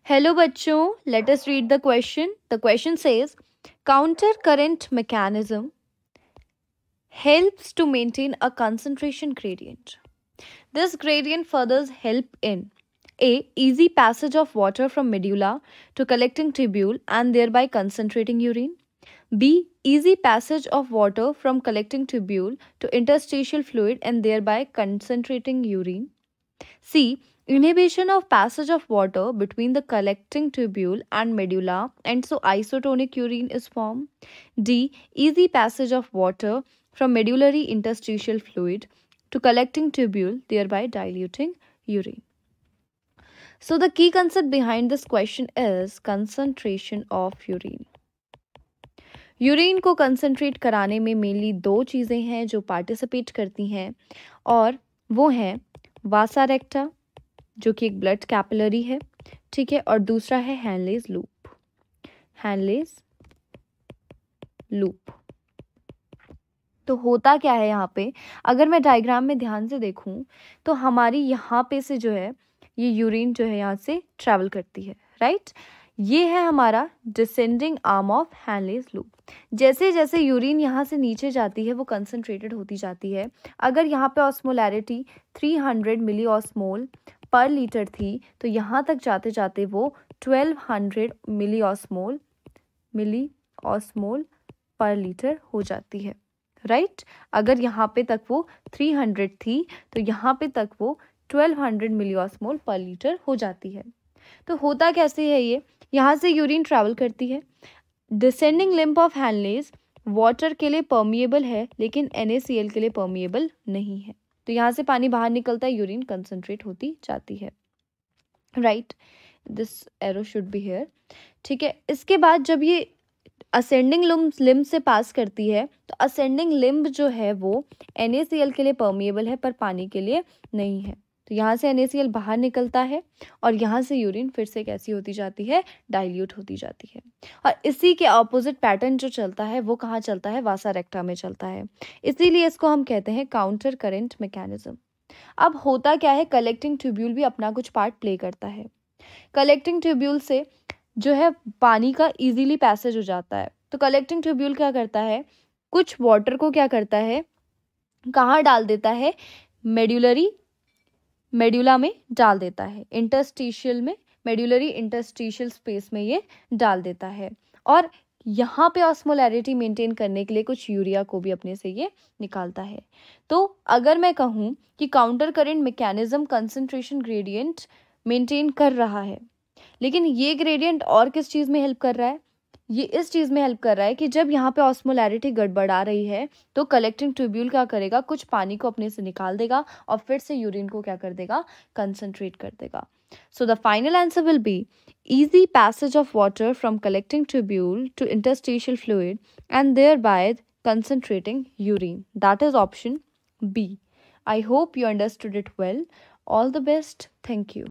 Hello बच्चों, let us read the question. The question says, counter current mechanism helps to maintain a concentration gradient. This gradient further help in A. Easy passage of water from medulla to collecting tubule and thereby concentrating urine. B. Easy passage of water from collecting tubule to interstitial fluid and thereby concentrating urine. C. Inhibition of passage of water between the collecting tubule and medulla, and so isotonic urine is formed. D. Easy passage of water from medullary interstitial fluid to collecting tubule, thereby diluting urine. So the key concept behind this question is concentration of urine. Urine को concentrate कराने में mainly दो चीज़ें हैं जो participate करती हैं, और वो हैं वासा रेक्टा जो कि एक ब्लड कैपिलरी है, ठीक है, और दूसरा है हैनलेस लूप। हैनलेस लूप। तो होता क्या है यहाँ पे, अगर मैं डायग्राम में ध्यान से देखूं तो हमारी यहाँ पे से जो है ये यूरिन जो है यहाँ से ट्रैवल करती है, राइट। ये है हमारा डिसेंडिंग आर्म ऑफ हैनलेस लूप। जैसे जैसे यूरिन यहाँ से नीचे जाती है वो कंसंट्रेटेड होती जाती है। अगर यहाँ पे ऑस्मोलैरिटी 300 मिली ऑस्मोल पर लीटर थी तो यहाँ तक जाते जाते वो 1200 मिली ऑस्मोल पर लीटर हो जाती है, राइट। अगर यहाँ पे तक वो 300 थी तो यहाँ पे तक वो 1200 मिली ऑस्मोल पर लीटर हो जाती है। तो होता कैसे है ये, यहाँ से यूरिन ट्रैवल करती है। डिसेंडिंग लिम्ब ऑफ हैनलेस वाटर के लिए परमिएबल है लेकिन NaCl के लिए परमिएबल नहीं है, तो यहाँ से पानी बाहर निकलता है, यूरिन कंसंट्रेट होती जाती है, right. This arrow should be here, ठीक है। इसके बाद जब ये असेंडिंग लिम्ब से पास करती है तो असेंडिंग लिम्ब जो है वो NaCl के लिए परमिएबल है पर पानी के लिए नहीं है, तो यहाँ से NaCl बाहर निकलता है और यहाँ से यूरिन फिर से कैसी होती जाती है, डाइल्यूट होती जाती है। और इसी के ऑपोजिट पैटर्न जो चलता है वो कहाँ चलता है, वासा रेक्टा में चलता है, इसीलिए इसको हम कहते हैं काउंटर करंट मैकेनिज्म। अब होता क्या है, कलेक्टिंग ट्यूब्यूल भी अपना कुछ पार्ट प्ले करता है। कलेक्टिंग ट्यूब्यूल से जो है पानी का इजीली पैसेज हो जाता है, तो कलेक्टिंग ट्यूब्यूल क्या करता है, कुछ वाटर को क्या करता है, कहाँ डाल देता है, मेड्यूला में डाल देता है, इंटरस्टिशियल में, मेड्यूलरी इंटरस्टिशियल स्पेस में ये डाल देता है, और यहाँ पे ऑस्मोलैरिटी मेंटेन करने के लिए कुछ यूरिया को भी अपने से ये निकालता है। तो अगर मैं कहूँ कि counter current mechanism concentration gradient maintain कर रहा है, लेकिन ये ग्रेडियंट और किस चीज़ में हेल्प कर रहा है, ये इस चीज़ में हेल्प कर रहा है कि जब यहाँ पे ऑस्मोलैरिटी गड़बड़ा रही है तो कलेक्टिंग ट्यूब्यूल क्या करेगा, कुछ पानी को अपने से निकाल देगा और फिर से यूरिन को क्या कर देगा, कंसंट्रेट कर देगा। So the final answer will be easy passage of water from collecting tubule to interstitial fluid and thereby concentrating urine. That is option B. I hope you understood it well. All the best. Thank you.